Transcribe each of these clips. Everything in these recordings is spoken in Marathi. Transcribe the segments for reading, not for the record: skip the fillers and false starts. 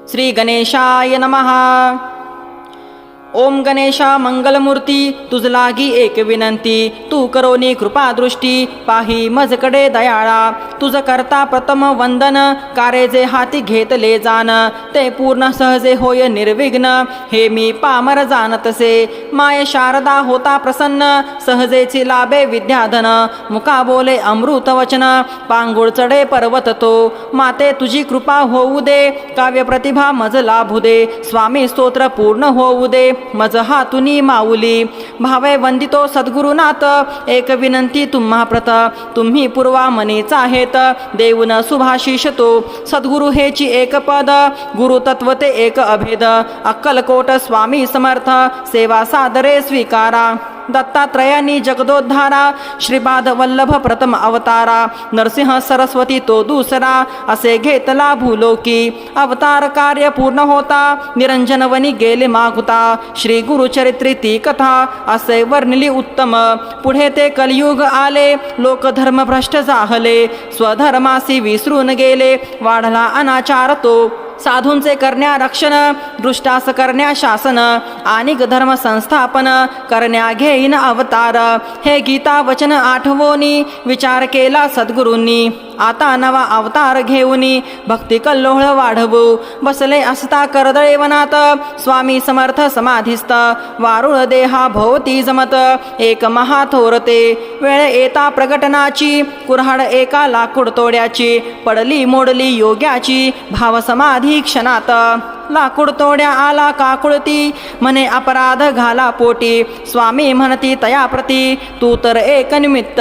श्री गणेशाय नमः। ओम गणेशा मंगलमूर्ती, तुझ लागी एक विनंती, तू करोनी कृपादृष्टी, पाही मजकडे दयाळा। तुझ करता प्रथम वंदन, कारे जे हाती घेतले जाण, ते पूर्ण सहजे होय निर्विघ्न, हे मी पामर जाणतसे। माय शारदा होता प्रसन्न, सहजेची लाभे विद्याधन, मुका बोले अमृत वचन, पांगुळ चढे पर्वत तो। माते तुझी कृपा होऊ दे, काव्य प्रतिभा मज लाभू दे, स्वामी स्तोत्र पूर्ण होऊ दे, मज हातुनी माऊली। भावे वंदितो सद्गुरुनाथ, एक विनंती तुम्हा प्रत, तुम्ही पूर्वा मनीचा आहेत, देऊन सुभाशिष तो। सद्गुरु हेची एक पद, गुरु तत्व ते एक अभेद, अक्कलकोट स्वामी समर्थ, सेवा सादरे स्वीकारा। दत्तात्रयानी जगदोद्धारा, श्रीपाद वल्लभ प्रथम अवतारा, नरसिंह सरस्वती तो दुसरा, असे घेतला भूलोकी। अवतार कार्य पूर्ण होता, निरंजनवनी गेले मागुता, श्री गुरुचरित्री ती कथा, असे वर्णिली उत्तम। पुढे ते कलियुग आले, लोक धर्म भ्रष्ट जाहले, स्वधर्मासी विसरून गेले, वाढला अनाचार तो। साधूंचे करण्या रक्षण, दृष्टास करण्या शासन, आणि धर्म संस्थापन करण्या घेईन अवतार। हे गीता वचन आठवोनी, विचार केला सद्गुरूंनी, आता नवा अवतार घेऊनी, भक्ती कल्लोळ वाढवू। बसले असता करदळे वनात, स्वामी समर्थ समाधिस्थ, वारुळ देहा भोवती जमत, एक महाथोरते। वेळ येता प्रगटनाची, कुऱ्हाड एका लाकूड तोड्याची, पडली मोडली योग्याची, भाव समाधी क्षणात। लाकूड तोड्या आला काकुळती, म्हणे अपराध घाला पोटी, स्वामी म्हणती तया प्रती, तू तर एक निमित्त,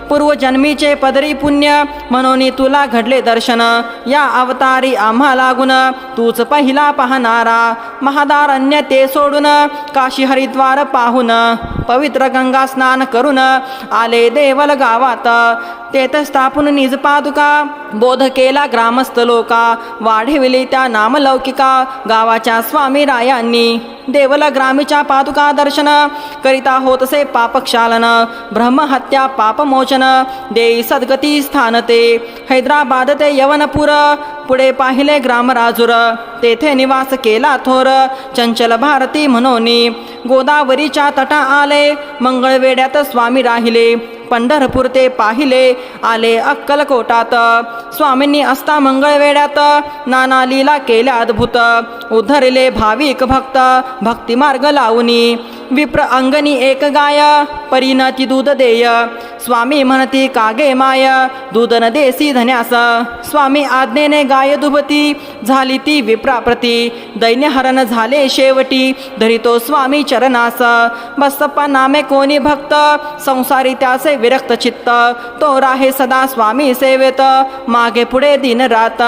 पूर्वजन्मीचे पदरी पुण्य, म्हणून तुला घडले दर्शन, या अवतारी आम्हा लागून, तूच पहिला पाहणारा। महादारण्य ते सोडून, काशी हरिद्वार पाहून, पवित्र गंगा स्नान करून, आले देवल गावात, तेथ स्थापून निज पादुका, बोध केला ग्रामस्थ लोका, वाढविली त्या नामलौकिका, गावाच्या स्वामी रायांनी। देवला ग्रामीच्या पादुका दर्शन, करिता होतसे पापक्षालन, ब्रह्महत्या पापमोचन, देई सद्गती स्थान ते। हैदराबाद ते यवनपूर, पुढे पाहिले ग्रामराजूर, तेथे निवास केला थोर, चंचल भारती म्हणोनी। गोदावरीच्या तटा आले, मंगळवेड्यात स्वामी राहिले, पंढरपूर ते पाहिले, आले अक्कलकोटात। स्वामींनी असता मंगळवेड्यात, नाना लीला केल्या अद्भुत, उद्धरले भाविक भक्त, भक्ती मार्ग लावूनी। विप्र अंगणी एक गाय, परीन ती दूध देय, स्वामी म्हणती कागे माय, दूध न देसी धन्यास। स्वामी आज्ञेने गाय दुभती, झाली ती विप्राप्रती, दैन्यहरण झाले शेवटी, धरितो स्वामी चरणास। बसप्पा नामे कोणी भक्त, संसारी त्याचे विरक्त चित्त, तो राहे सदा स्वामी सेवेत, मागे पुढे दिन रात।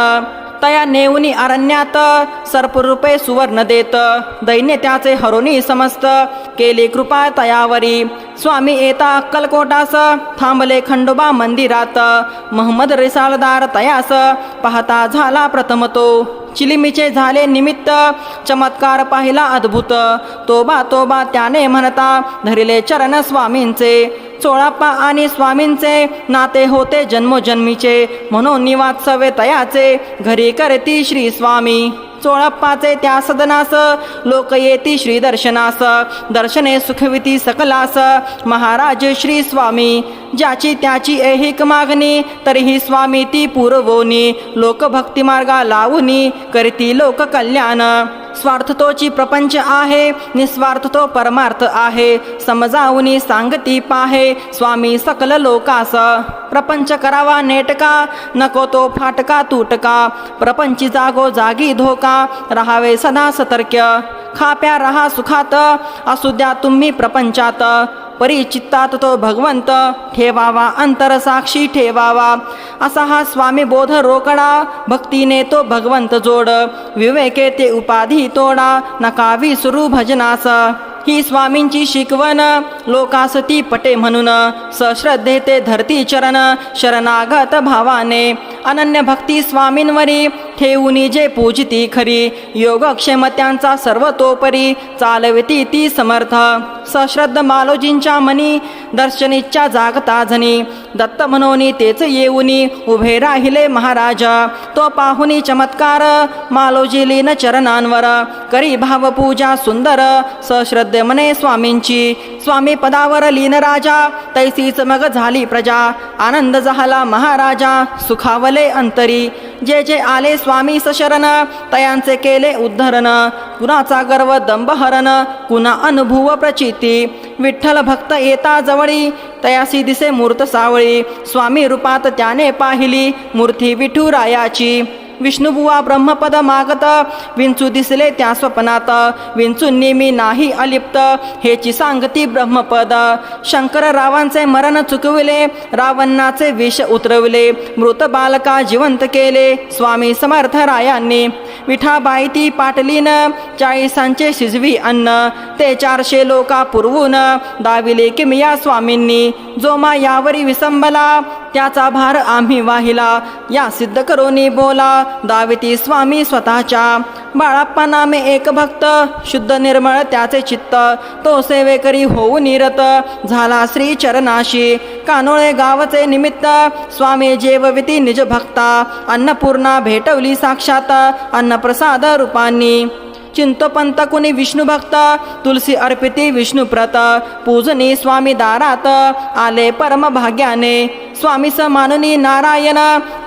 तया नेऊनी अरण्यात, सर्परूपे सुवर्ण देत, दैन्य त्याचे हरोनी समस्त, केली कृपा तयावरी। स्वामी येता अक्कलकोटास, थांबले खंडोबा मंदिरात, महम्मद रिसालदार तयास, पाहता झाला प्रथम तो। चिलिमीचे झाले निमित्त, चमत्कार पाहिला अद्भुत, तोबा तोबा त्याने म्हणता, धरिले चरण स्वामींचे। चोळाप्पा आणि स्वामींचे नाते होते जन्मोजन्मीचे, म्हणून निवात्सवे तयाचे, घरी करती श्री स्वामी। चोळप्पाचे त्या सदनास, लोक येती श्री दर्शनास, दर्शने सुखविती सकलास, महाराज श्री स्वामी। ज्याची त्याची ऐहिक मागणी, तरीही स्वामी ती पुरवोनी, लोक भक्ती मार्गा लावूनी, करती लोक कल्याण। स्वार्थ तोची प्रपंच आहे, निस्वार्थ तो परमार्थ आहे, समजावूनी सांगती पाहे, स्वामी सकल लोकास। प्रपंच करावा नेटका, नको तो फाटका तुटका, प्रपंची जागो जागी धोका, राहावे सदा सतर्क। खाप्या रहा सुखात, असू द्या तुम्ही प्रपंचात, परिचित्तात तो भगवंत, ठेवावा अंतर साक्षी ठेवावा, असा हा स्वामी बोध रोकडा, भक्तीने तो भगवंत जोड, विवेके ते उपाधी तोडा, नका विसरू भजनास। ही स्वामींची शिकवण, लोकास ती पटे म्हणून, सश्रद्धे ते धरती चरण, शरणागत भावाने, अनन्य भक्ती स्वामींवरी, ठेवूनी जे पूजिती खरी योगक्षेम त्यांचा सर्वतोपरी चालविती ती समर्थ सश्रद्ध मालोजींच्या मनी दर्शनीच्या जागता जनी दत्त म्हणून तेच येऊनी उभे राहिले महाराज तो पाहुनी चमत्कार मालोजी लीन चरणांवर करी भावपूजा सुंदर सश्रद्धे मने स्वामींची स्वामी पदावर लीन राजा तैसीच मग झाली प्रजा आनंद झाला महाराजा सुखावले अंतरी जे जे आले स्वामी सशरण तयांचे केले उद्धरण कुणाचा गर्व दंभहरण कुणा अनुभव प्रचिती विठ्ठल भक्त येता जवळी तयासी दिसे मूर्त सावळी स्वामी रूपात त्याने पाहिली मूर्ती विठुरायाची विष्णुबुवा ब्रह्मपद मागत विंचू दिसले त्या स्वप्नात विंचूंनी नेमी नाही अलिप्त हेची सांगती ब्रह्मपद शंकर रावांचे मरण चुकविले रावणाचे विष उतरविले मृत बालका जिवंत केले स्वामी समर्थ रायांनी विठाबाई ती पाटलीन 40 शिजवी अन्न ते 400 लोका पुरवून दाविले किमिया स्वामींनी जो मा यावरी विसंबला त्याचा भार आम्ही वाहिला या सिद्ध करोनी बोला दाविती स्वामी स्वतःच्या बाळाप्पा नामे एक भक्त शुद्ध निर्मळ त्याचे चित्त तो सेवेकरी होऊ निरत झाला श्री चरणाशी कानोळे गावचे निमित्त स्वामी जेवविती निज भक्ता अन्नपूर्णा भेटवली साक्षात अन्नप्रसाद रूपांनी चिंतोपंत कुणी विष्णू भक्त तुलसी अर्पिती विष्णुप्रत पूजनी स्वामी दारात आले परम भाग्याने स्वामी मानुनी नारायण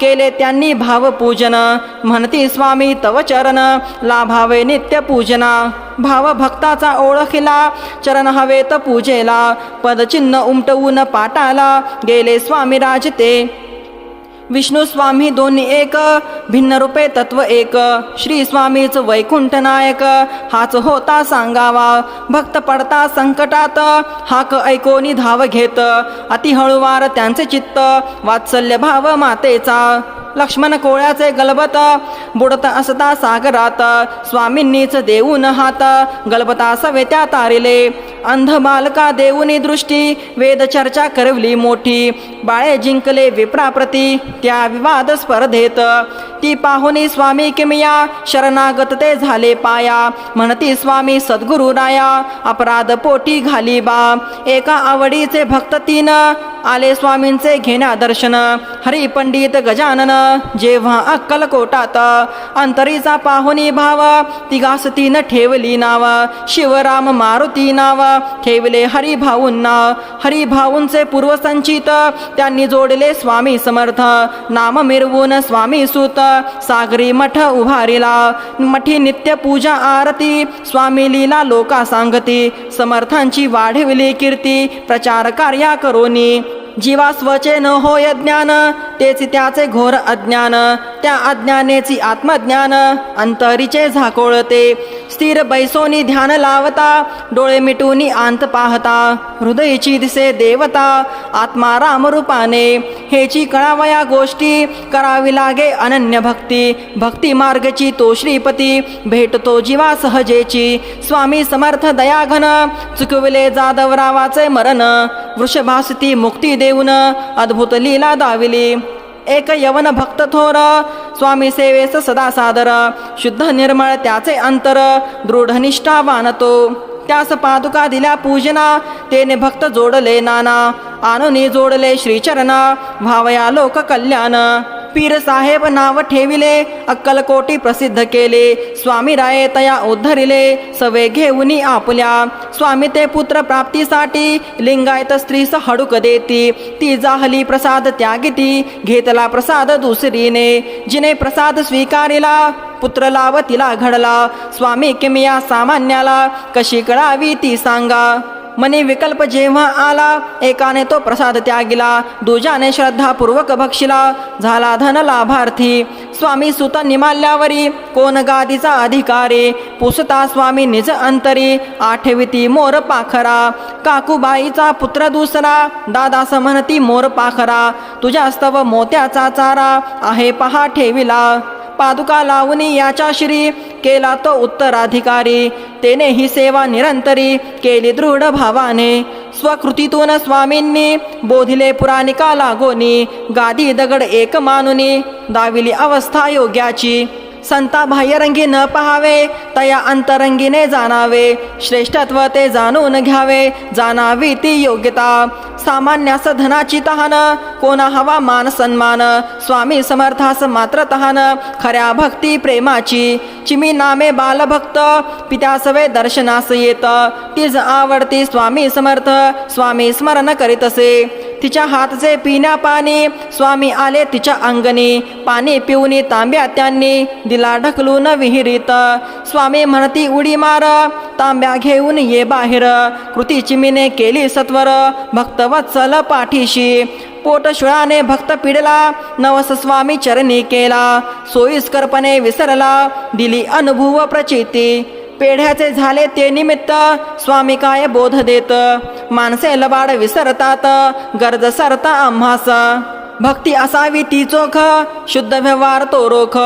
केले त्यांनी भावपूजन म्हणती स्वामी तव चरण लाभावे नित्य पूजना भाव भक्ताचा ओळखिला चरण हवेत पूजेला पदचिन्ह उमटवून पाटाला गेले स्वामी राजते विष्णू स्वामी दोन्ही एक भिन्न रूपे तत्व एक श्री स्वामीच वैकुंठ नायक हाच होता सांगावा भक्त पडता संकटात हाक ऐकोनी धाव घेत अति हळुवार त्यांचे चित्त वात्सल्य भाव मातेचा लक्ष्मण कोळ्याचे गलबत बुडत असता सागरात स्वामींनीच देऊन हात गलबता सवेत्या तारिले अंध बालका देऊनी दृष्टी वेद चर्चा करवली मोठी बाळे जिंकले विप्राप्रती त्या विवाद स्पर्धेत ती पाहुनी स्वामी किमिया शरणागत ते झाले पाया म्हणती स्वामी सद्गुरु राया अपराध पोटी घाली बा एका आवडीचे भक्त 3 आले स्वामींचे घेण्या दर्शन हरी पंडित गजानन जेव्हा अक्कलकोटात अंतरीचा पाहुनी भाव तिघास 3 ठेवली नाव शिवराम मारुती नाव ठेवले हरिभाऊंना हरिभाऊंचे पूर्वसंचित त्यांनी जोडले स्वामी समर्थ नाम मिरवून स्वामी सुत सागरी मठ उभारिला मठी नित्य पूजा आरती स्वामी लीला लोका सांगती समर्थांची वाढविली कीर्ती प्रचार कार्या करोनी जीवा स्वचे न होय ज्ञान तेच त्याचे घोर अज्ञान त्या अज्ञानेची आत्मज्ञान अंतरीचे झाकोळते स्थिर बैसोनी ध्यान लावता डोळे मिटूनी आंत पाहता हृदयची दिसे देवता आत्मा रामरूपाने हेची कळावया गोष्टी करावी लागे अनन्य भक्ती भक्ती मार्गची तो श्रीपती भेटतो जीवा सहजेची स्वामी समर्थ दयाघन चुकविले जादवरावाचे मरण वृषभासती मुक्ती देऊन अद्भुत लीला दाविली एक यवन भक्त थोर स्वामी सेवेस सदा सादर शुद्ध निर्मळ त्याचे अंतर दृढ निष्ठावान तो त्यास पादुका दिल्या पूजना तेने भक्त जोडले नाना आनोनी जोडले श्रीचरणा भावया लोक कल्याण पीर साहेब नाव ठेविले अक्कलकोटी प्रसिद्ध केले स्वामी राये तया उद्धरिले सवे घेऊनी आपल्या स्वामी ते पुत्र प्राप्तीसाठी लिंगायत स्त्रीस हडूक देती ती जाहली प्रसाद त्यागिती घेतला प्रसाद दुसरीने जिने प्रसाद स्वीकारिला पुत्र लाव तिला घडला स्वामी किमिया सामान्याला कशी कळावी ती सांगा मनी विकल्प जेव्हा आला एकाने तो प्रसाद त्यागिला दुजाने श्रद्धापूर्वक भक्षिला झाला धन लाभार्थी स्वामी सुत निमाल्यावरी कोण गादीचा अधिकारी पुसता स्वामी निज अंतरी आठविती मोर पाखरा काकूबाईचा पुत्र दुसरा दादास म्हणती मोर पाखरा तुझ्या स्तव मोत्याचा चारा आहे पहा ठेविला पादुका लावणी याच्या श्री केला तो उत्तराधिकारी तेने ही सेवा निरंतरी केली दृढ भावाने स्वकृतीतून स्वामींनी बोधिले पुराणिका लागोनी गादी दगड एक मानुनी दाविली अवस्था योग्याची संता बाह्यरंगी न पहावे तया अंतरंगीने जाणावे श्रेष्ठत्व ते जाणून घ्यावे जाणावी ती योग्यता सामान्यास धनाची तहान कोणा हवा मान सन्मान स्वामी समर्थास मात्र तहान खऱ्या भक्ती प्रेमाची चिमी नामे बालभक्त पित्यासवे दर्शनास येत तीच आवडती स्वामी समर्थ स्वामी स्मरण करीतसे तिच्या हातचे पिण्या पाणी स्वामी आले तिच्या अंगणी पाणी पिऊनी तांब्या त्यांनी दिला ढकलून विहिरीत स्वामी म्हणती उडी मार तांब्या घेऊन ये बाहेर कृती चिमीने केली सत्वर भक्तवत्सल पाठीशी पोटशुळाने भक्त पिडला नवस स्वामी चरणी केला सोयीस्करपणे विसरला दिली अनुभव प्रचिती पेढ्याचे झाले ते निमित्त स्वामी काय बोध देत माणसे लबाड विसरतात गरज सरता आम्हास भक्ती असावी ती चोख शुद्ध व्यवहार तो रोख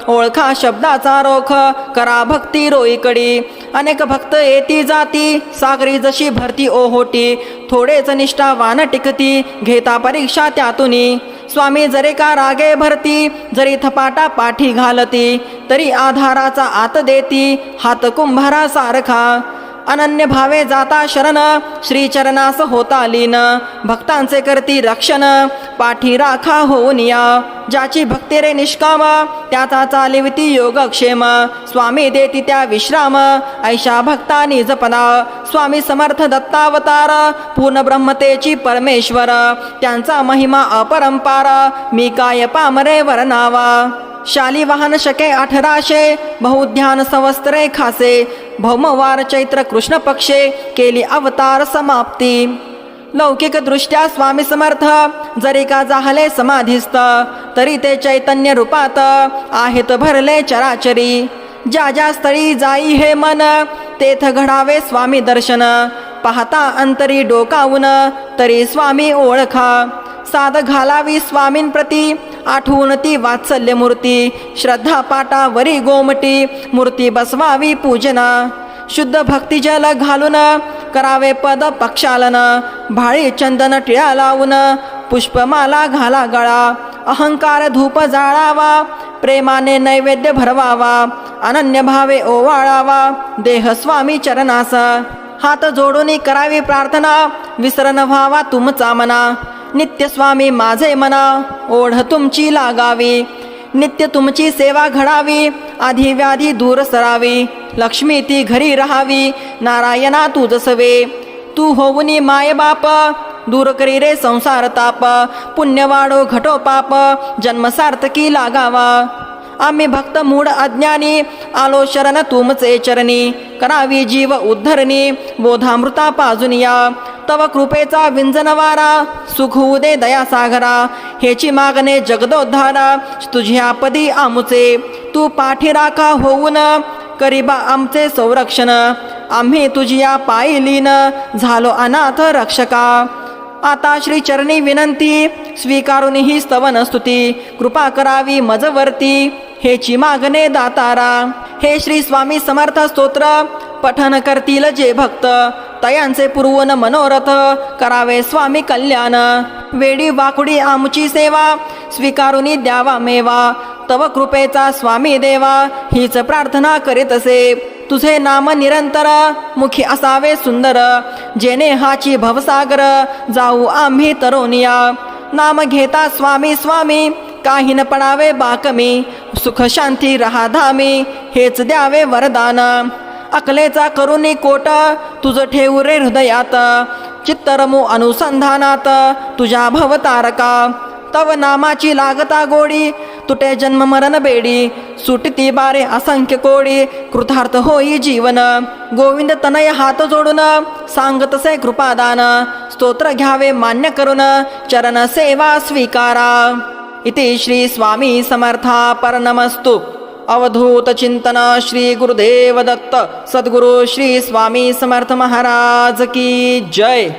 ओळखा शब्दाचा रोख करा भक्ती रोईकडी अनेक भक्त येती जाती सागरी जशी भरती ओहोटी थोडेच निष्ठावान टिकती घेता परीक्षा त्यातुनी स्वामी जरे का रागे भरती जरी थपाटा पाठी घालती तरी आधाराचा आत देती हात कुंभारा सारखा अनन्य भावे जाता शरण श्रीचरणास होता लीन भक्तांचे करती रक्षण पाठी राखा होऊन या ज्याची भक्ती रे निष्काम त्याचा चालिविती योगक्षेम स्वामी देती त्या विश्राम ऐशा भक्तानी जपना स्वामी समर्थ दत्तावतार पूर्ण ब्रह्मतेची परमेश्वर त्यांचा महिमा अपरंपार मी काय पामरे वर्णावा शाली वाहन शके 1800 बहुध्यान संवत्सरे खासे भौमवार चैत्र कृष्ण पक्षे केली अवतार समाप्ती लौकिक दृष्ट्या स्वामी समर्थ जरी का जाहले समाधिस्थ तरी ते चैतन्य रूपात आहेत भरले चराचरी ज्या ज्या स्थळी जाई हे मन तेथ घडावे स्वामी दर्शन पाहता अंतरी डोकावून तरी स्वामी ओळखा साध घालावी स्वामींप्रती आठवून ती वात्सल्य मूर्ती श्रद्धा पाटावरी गोमटी मूर्ती बसवावी पूजना शुद्ध भक्ती जल घालून करावे पद पक्षालन भाळी चंदन टिळा लावून पुष्पमाला घाला गळा अहंकार धूप जाळावा प्रेमाने नैवेद्य भरवावा अनन्य भावे ओवाळावा देह स्वामी चरणास हात जोडून करावी प्रार्थना विसरण व्हावा तुमचा मना नित्य स्वामी माझे मना ओढ तुमची लागावी नित्य तुमची सेवा घडावी आधी व्याधी दूर सरावी लक्ष्मी ती घरी राहावी नारायणा तू जसवे तू होऊनी माय बाप दूर करी रे संसार ताप पुण्य वाढो घटो पाप जन्म सार्थकी लागावा आम्ही भक्त मूढ अज्ञानी आलो शरण तुमचे चरणी करावी जीव उद्धरणी बोधामृता पाजुनिया तव कृपेचा विंजनवारा सुख होऊ दे दया सागरा हेची मागणे जगदोद्धारा तुझ्या पदी आमुचे तू पाठी राखा होऊन करीबा आमचे संरक्षण आम्ही तुझ्या पायी लीन झालो अनाथ रक्षका आता श्री चरणी विनंती स्वीकारून ही स्तवन स्तुती कृपा करावी मजवरती हेची मागणे दातारा हे श्री स्वामी समर्थ स्तोत्र पठन करतील जे भक्त तयांचे पुरवून मनोरथ करावे स्वामी कल्याण वेडी वाकुडी आमची सेवा स्वीकारुनी द्यावा मेवा तव कृपेचा स्वामी देवा हीच प्रार्थना करीत असे तुझे नाम निरंतर मुखी असावे सुंदर जेने हाची भवसागर जाऊ आम्ही तरोनिया नाम घेता स्वामी स्वामी काही न पडावे बाकमी सुख शांती रहा धामी हेच द्यावे वरदान अकलेचा करुणी कोट तुझ ठेवू रे हृदयात चित्तरमू अनुसंधानात तुझ्या भवतारका तव नामाची लागता गोडी तुटे जन्म मरण बेडी सुटती बारे असंख्य कोडी कृतार्थ होई जीवन गोविंद तनय हात जोडून सांगतसे कृपादान स्तोत्र घ्यावे मान्य करून चरण सेवा स्वीकारा इति श्री स्वामी समर्था परनमस्तु अवधूत चिंतन श्री गुरुदेव दत्त सद्गुरु श्री स्वामी समर्थ महाराज की जय।